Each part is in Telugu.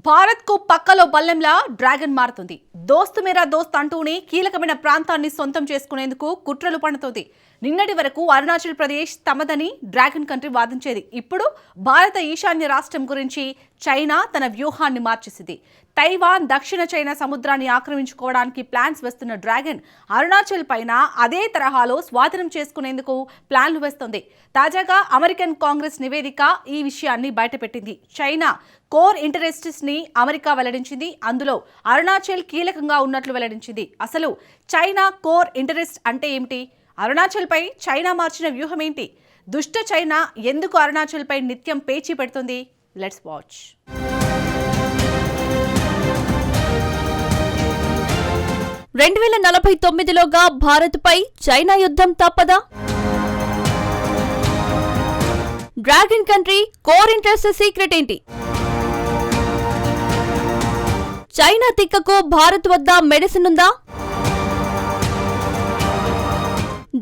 భారత్ కు పక్కలో బల్లెంలా డ్రాగన్ మారుతుంది. దోస్త్ మేరా దోస్త్ అంటూనే కీలకమైన ప్రాంతాన్ని సొంతం చేసుకునేందుకు కుట్రలు పన్నుతోంది. నిన్నటి వరకు అరుణాచల్ ప్రదేశ్ తమదని డ్రాగన్ కంట్రీ వాదించేది. ఇప్పుడు భారత ఈశాన్య రాష్ట్రం గురించి చైనా తన వ్యూహాన్ని మార్చేసింది. తైవాన్, దక్షిణ చైనా సముద్రాన్ని ఆక్రమించుకోవడానికి ప్లాన్స్ వేస్తున్న డ్రాగన్ అరుణాచల్ పైన అదే తరహాలో స్వాధీనం చేసుకునేందుకు ప్లాన్లు వేస్తోంది. తాజాగా అమెరికన్ కాంగ్రెస్ నివేదిక ఈ విషయాన్ని బయటపెట్టింది. చైనా కోర్ ఇంటరెస్ట్స్ ని అమెరికా వెల్లడించింది. అందులో అరుణాచల్ కీలకంగా ఉన్నట్లు వెల్లడించింది. అసలు చైనా కోర్ ఇంటరెస్ట్ అంటే ఏమిటి? అరుణాచల్ పై చైనా మార్చిన వ్యూహం ఏంటి? దుష్ట చైనా ఎందుకు అరుణాచల్ పై నిత్యం పేచీ పెడుతుంది? Let's watch. 2049లోగా భారత్ పై చైనా యుద్ధం తప్పదా? Dragon country core interest secret ఏంటి? చైనా తిక్కకు భారత్ వద్ద మెడిసిన్ ఉందా?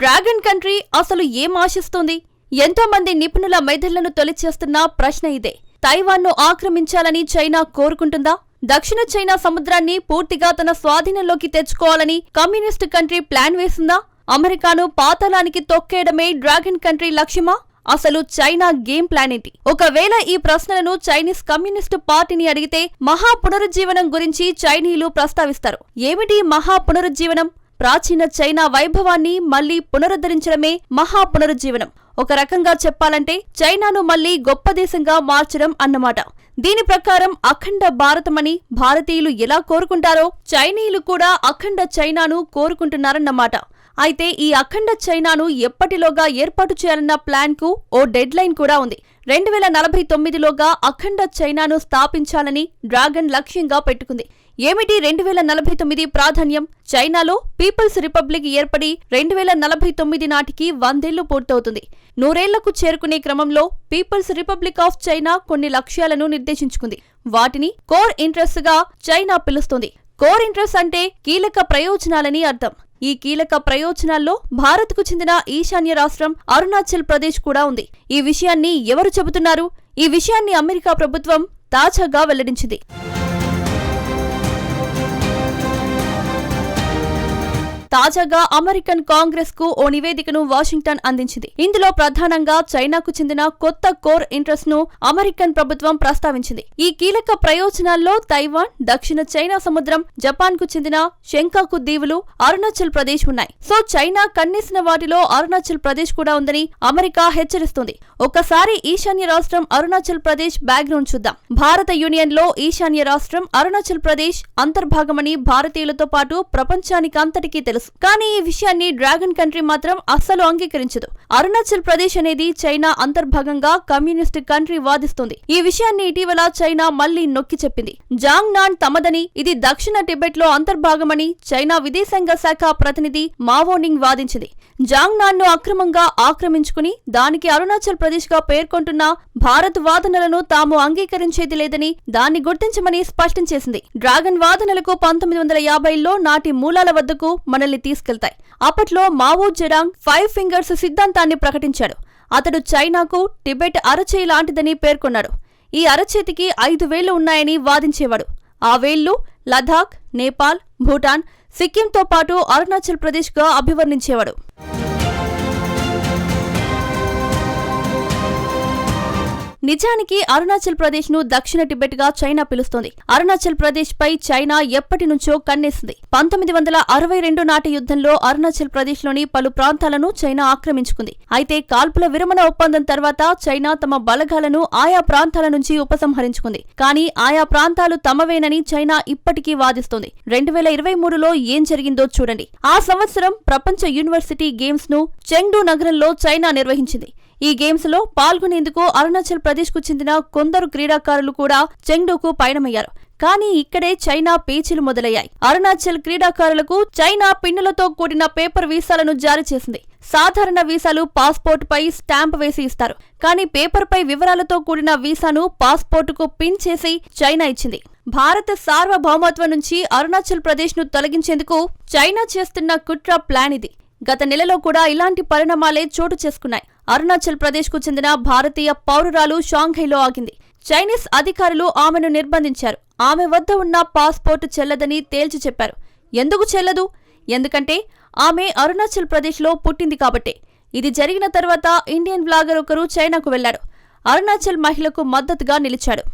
డ్రాగన్ కంట్రీ అసలు ఏం ఆశిస్తుంది? ఎంతో మంది నిపుణుల మెదళ్లను తొలిచేస్తున్న ప్రశ్న ఇదే. తైవాన్ను ఆక్రమించాలని చైనా కోరుకుంటుందా? దక్షిణ చైనా సముద్రాన్ని పూర్తిగా తన స్వాధీనంలోకి తెచ్చుకోవాలని కమ్యూనిస్టు కంట్రీ ప్లాన్ వేసిందా? అమెరికాను పాతాళానికి తొక్కేయడమే డ్రాగన్ కంట్రీ లక్ష్యమా? అసలు చైనా గేమ్ ప్లాన్ ఏంటి? ఒకవేళ ఈ ప్రశ్నలను చైనీస్ కమ్యూనిస్టు పార్టీని అడిగితే మహా పునరుజ్జీవనం గురించి చైనీయులు ప్రస్తావిస్తారు. ఏమిటి మహా పునరుజ్జీవనం? ప్రాచీన చైనా వైభవాన్ని మళ్లీ పునరుద్ధరించడమే మహా పునరుజ్జీవనం. ఒక రకంగా చెప్పాలంటే చైనాను మళ్లీ గొప్ప దేశంగా మార్చడం అన్నమాట. దీని ప్రకారం అఖండ భారతమని భారతీయులు ఎలా కోరుకుంటారో చైనీయులు కూడా అఖండ చైనాను కోరుకుంటున్నారన్నమాట. అయితే ఈ అఖండ చైనాను ఎప్పటిలోగా ఏర్పాటు చేయాలన్న ప్లాన్ కు ఓ డెడ్ లైన్ కూడా ఉంది. 2049లోగా అఖండ చైనాను స్థాపించాలని డ్రాగన్ లక్ష్యంగా పెట్టుకుంది. ఏమిటి 2049 ప్రాధాన్యం? చైనాలో పీపుల్స్ రిపబ్లిక్ ఏర్పడి 2049 నాటికి 100 ఏళ్లు పూర్తవుతుంది. 100 ఏళ్లకు చేరుకునే క్రమంలో పీపుల్స్ రిపబ్లిక్ ఆఫ్ చైనా కొన్ని లక్ష్యాలను నిర్దేశించుకుంది. వాటిని కోర్ ఇంట్రెస్ట్ గా చైనా పిలుస్తుంది. కోర్ ఇంట్రెస్ట్ అంటే కీలక ప్రయోజనాలని అర్థం. ఈ కీలక ప్రయోజనాల్లో భారత్కు చెందిన ఈశాన్య రాష్ట్రం అరుణాచల్ ప్రదేశ్ కూడా ఉంది. ఈ విషయాన్ని ఎవరు చెబుతున్నారు? ఈ విషయాన్ని అమెరికా ప్రభుత్వం తాజాగా వెల్లడించింది. తాజాగా అమెరికన్ కాంగ్రెస్ కు ఓ నివేదికను వాషింగ్టన్ అందించింది. ఇందులో ప్రధానంగా చైనాకు చెందిన కొత్త కోర్ ఇంట్రెస్ట్ ను అమెరికన్ ప్రభుత్వం ప్రస్తావించింది. ఈ కీలక ప్రయోజనాల్లో తైవాన్, దక్షిణ చైనా సముద్రం, జపాన్ కు చెందిన షెంకాకు దీవులు, అరుణాచల్ ప్రదేశ్ ఉన్నాయి. సో చైనా కన్నేసిన వాటిలో అరుణాచల్ ప్రదేశ్ కూడా ఉందని అమెరికా హెచ్చరిస్తుంది. ఒకసారి ఈశాన్య రాష్ట్రం అరుణాచల్ ప్రదేశ్ బ్యాక్గ్రౌండ్ చూద్దాం. భారత యూనియన్ లో ఈశాన్య రాష్ట్రం అరుణాచల్ ప్రదేశ్ అంతర్భాగమని భారతీయులతో పాటు ప్రపంచానికంతటికీ తెలుసు. కానీ ఈ విషయాన్ని డ్రాగన్ కంట్రీ మాత్రం అస్సలు అంగీకరించదు. అరుణాచల్ ప్రదేశ్ అనేది చైనా అంతర్భాగంగా కమ్యూనిస్ట్ కంట్రీ వాదిస్తుంది. ఈ విషయాన్ని ఇటీవల చైనా మళ్లీ నొక్కి చెప్పింది. జాంగ్ నాన్ తమదని, ఇది దక్షిణ టిబెట్ లో అంతర్భాగమని చైనా విదేశాంగ శాఖ ప్రతినిధి మావోనింగ్ వాదించింది. జాంగ్ నాన్ ను అక్రమంగా ఆక్రమించుకుని దానికి అరుణాచల్ ప్రదేశ్ గా పేర్కొంటున్న భారత్ వాదనలను తాము అంగీకరించేది లేదని, దాన్ని గుర్తించమని స్పష్టం చేసింది. డ్రాగన్ వాదనలకు 1950లో నాటి మూలాల వద్దకు మనల్ని తీసుకెళ్తాయి. అప్పట్లో మావో జెడాంగ్ 5 ఫింగర్స్ సిద్ధాంతాన్ని ప్రకటించాడు. అతడు చైనాకు టిబెట్ అరచేయి లాంటిదని పేర్కొన్నాడు. ఈ అరచేతికి 5 వేళ్లు ఉన్నాయని వాదించేవాడు. ఆ వేళ్లు లదాఖ్, నేపాల్, భూటాన్, సిక్కింతో పాటు అరుణాచల్ ప్రదేశ్ గా అభివర్ణించేవాడు. నిజానికి అరుణాచల్ ప్రదేశ్ ను దక్షిణ టిబెట్ గా చైనా పిలుస్తోంది. అరుణాచల్ ప్రదేశ్ పై చైనా ఎప్పటి నుంచో కన్నేసింది. 1962 నాటి యుద్ధంలో అరుణాచల్ ప్రదేశ్ లోని పలు ప్రాంతాలను చైనా ఆక్రమించుకుంది. అయితే కాల్పుల విరమణ ఒప్పందం తర్వాత చైనా తమ బలగాలను ఆయా ప్రాంతాల నుంచి ఉపసంహరించుకుంది. కానీ ఆయా ప్రాంతాలు తమవేనని చైనా ఇప్పటికీ వాదిస్తోంది. 2023లో ఏం జరిగిందో చూడండి. ఆ సంవత్సరం ప్రపంచ యూనివర్సిటీ గేమ్స్ ను చెంగ్డూ నగరంలో చైనా నిర్వహించింది. ఈ గేమ్స్ లో పాల్గొనేందుకు అరుణాచల్ ప్రదేశ్ కు చెందిన కొందరు క్రీడాకారులు కూడా చెంగ్డూకు పయనమయ్యారు. కానీ ఇక్కడే చైనా పేచీలు మొదలయ్యాయి. అరుణాచల్ క్రీడాకారులకు చైనా పిన్నులతో కూడిన పేపర్ వీసాలను జారీ చేసింది. సాధారణ వీసాలు పాస్పోర్ట్ పై స్టాంప్ వేసి ఇస్తారు. కానీ పేపర్ పై వివరాలతో కూడిన వీసాను పాస్పోర్టుకు పిన్ చేసి చైనా ఇచ్చింది. భారత సార్వభౌమత్వం నుంచి అరుణాచల్ ప్రదేశ్ ను తొలగించేందుకు చైనా చేస్తున్న కుట్ర ప్లాన్ ఇది. గత నెలలో కూడా ఇలాంటి పరిణామాలే చోటు చేసుకున్నాయి. అరుణాచల్ ప్రదేశ్ కు చెందిన భారతీయ పౌరురాలు షాంఘైలో ఆగింది. చైనీస్ అధికారులు ఆమెను నిర్బంధించారు. ఆమె వద్ద ఉన్న పాస్పోర్టు చెల్లదని తేల్చి చెప్పారు. ఎందుకు చెల్లదు? ఎందుకంటే ఆమె అరుణాచల్ ప్రదేశ్లో పుట్టింది కాబట్టే. ఇది జరిగిన తర్వాత ఇండియన్ బ్లాగర్ ఒకరు చైనాకు వెళ్లాడు. అరుణాచల్ మహిళకు మద్దతుగా నిలిచాడు.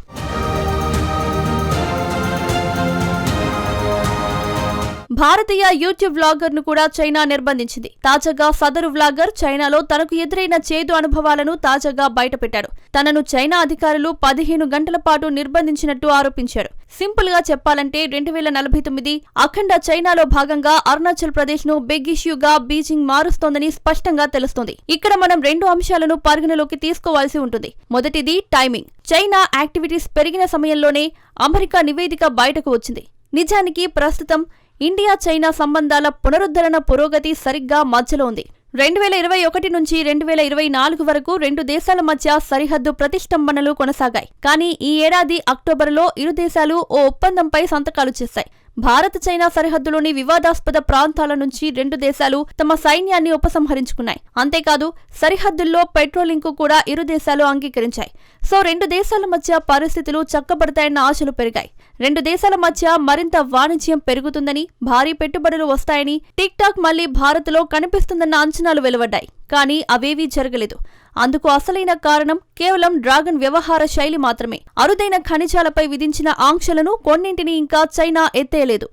భారతీయ యూట్యూబ్ వ్లాగర్ను కూడా చైనా నిర్బంధించింది. తాజాగా సదరు వ్లాగర్ చైనాలో తనకు ఎదురైన చేదు అనుభవాలను తాజాగా బయటపెట్టాడు. తనను చైనా అధికారులు 15 గంటల పాటు నిర్బంధించినట్టు ఆరోపించాడు. సింపుల్ గా చెప్పాలంటే 2049 అఖండ చైనాలో భాగంగా అరుణాచల్ ప్రదేశ్ ను బిగ్ ఇష్యూగా బీజింగ్ మారుస్తోందని స్పష్టంగా తెలుస్తోంది. ఇక్కడ మనం 2 అంశాలను పరిగణలోకి తీసుకోవాల్సి ఉంటుంది. మొదటిది టైమింగ్. చైనా యాక్టివిటీస్ పెరిగిన సమయంలోనే అమెరికా నివేదిక బయటకు వచ్చింది. నిజానికి ప్రస్తుతం ఇండియా చైనా సంబంధాల పునరుద్ధరణ పురోగతి సరిగ్గా మధ్యలో ఉంది. 2021 నుంచి 2024 వరకు 2 దేశాల మధ్య సరిహద్దు ప్రతిష్టంభనలు కొనసాగాయి. కానీ ఈ ఏడాది అక్టోబర్లో ఇరు దేశాలు ఓ ఒప్పందంపై సంతకాలు చేశాయి. భారత్ చైనా సరిహద్దులోని వివాదాస్పద ప్రాంతాల నుంచి 2 దేశాలు తమ సైన్యాన్ని ఉపసంహరించుకున్నాయి. అంతేకాదు సరిహద్దుల్లో పెట్రోలింగ్ కు కూడా ఇరు దేశాలు అంగీకరించాయి. సో 2 దేశాల మధ్య పరిస్థితులు చక్కబడతాయన్న ఆశలు పెరిగాయి. 2 దేశాల మధ్య మరింత వాణిజ్యం పెరుగుతుందని, భారీ పెట్టుబడులు వస్తాయని, టిక్ టాక్ మళ్లీ భారత్లో కనిపిస్తుందన్న అంచనాలు వెలువడ్డాయి. కానీ అవేవీ జరగలేదు. అందుకు అసలైన కారణం కేవలం డ్రాగన్ వ్యవహార శైలి మాత్రమే. అరుదైన ఖనిజాలపై విధించిన ఆంక్షలను కొన్నింటిని ఇంకా చైనా ఎత్తేయలేదు.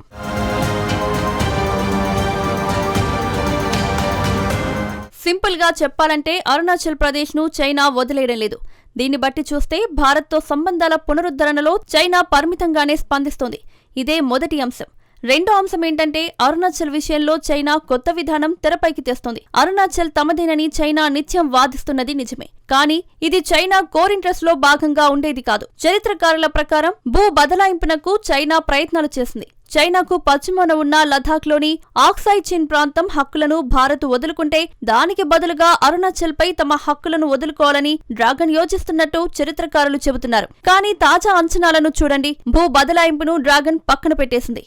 సింపుల్ గా చెప్పాలంటే అరుణాచల్ ప్రదేశ్ ను చైనా వదిలేయడం లేదు. దీన్ని బట్టి చూస్తే భారత్తో సంబంధాల పునరుద్ధరణలో చైనా పరిమితంగానే స్పందిస్తోంది. ఇదే మొదటి అంశం. రెండో అంశం ఏంటంటే అరుణాచల్ విషయంలో చైనా కొత్త విధానం తెరపైకి తెస్తోంది. అరుణాచల్ తమదేనని చైనా నిత్యం వాదిస్తున్నది నిజమే. కానీ ఇది చైనా కోర్ ఇంట్రెస్ట్ లో భాగంగా ఉండేది కాదు. చరిత్రకారుల ప్రకారం భూ బదలాయింపునకు చైనా ప్రయత్నాలు చేసింది. చైనాకు పశ్చిమాన ఉన్న లదాఖ్లోని ఆక్సాయ్ చిన్ ప్రాంతం హక్కులను భారత్ వదులుకుంటే దానికి బదులుగా అరుణాచల్ పై తమ హక్కులను వదులుకోవాలని డ్రాగన్ యోచిస్తున్నట్టు చరిత్రకారులు చెబుతున్నారు. కానీ తాజా అంచనాలను చూడండి. భూ బదలాయింపును డ్రాగన్ పక్కన పెట్టేసింది.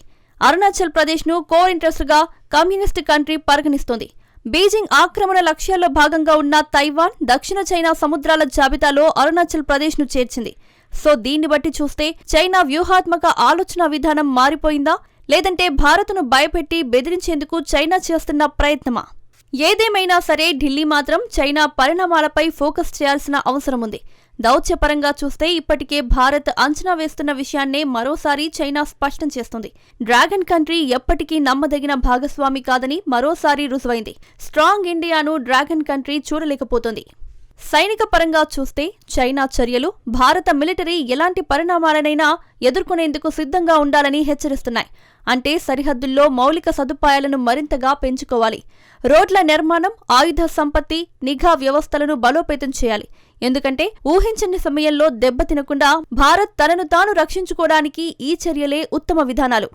అరుణాచల్ ప్రదేశ్ ను కోర్ ఇంట్రెస్ట్ గా కమ్యూనిస్ట్ కంట్రీ పరిగణిస్తోంది. బీజింగ్ ఆక్రమణ లక్ష్యాల్లో భాగంగా ఉన్న తైవాన్, దక్షిణ చైనా సముద్రాల జాబితాలో అరుణాచల్ ప్రదేశ్ ను చేర్చింది. సో దీన్ని బట్టి చూస్తే చైనా వ్యూహాత్మక ఆలోచన విధానం మారిపోయిందా, లేదంటే భారత్ను భయపెట్టి బెదిరించేందుకు చైనా చేస్తున్న ప్రయత్నమా? ఏదేమైనా సరే ఢిల్లీ మాత్రం చైనా పరిణామాలపై ఫోకస్ చేయాల్సిన అవసరం ఉంది. దౌత్యపరంగా చూస్తే ఇప్పటికే భారత్ అంచనా వేస్తున్న విషయాన్నే మరోసారి చైనా స్పష్టం చేస్తుంది. డ్రాగన్ కంట్రీ ఎప్పటికీ నమ్మదగిన భాగస్వామి కాదని మరోసారి రుజువైంది. స్ట్రాంగ్ ఇండియాను డ్రాగన్ కంట్రీ చూడలేకపోతోంది. సైనిక పరంగా చూస్తే చైనా చర్యలు భారత మిలిటరీ ఎలాంటి పరిణామాలనైనా ఎదుర్కొనేందుకు సిద్ధంగా ఉండాలని హెచ్చరిస్తున్నాయి. అంటే సరిహద్దుల్లో మౌలిక సదుపాయాలను మరింతగా పెంచుకోవాలి. రోడ్ల నిర్మాణం, ఆయుధ సంపత్తి, నిఘా వ్యవస్థలను బలోపేతం చేయాలి. ఎందుకంటే ఊహించని సమయంలో దెబ్బతినకుండా భారత్ తనను తాను రక్షించుకోవడానికి ఈ చర్యలే ఉత్తమ విధానాలు.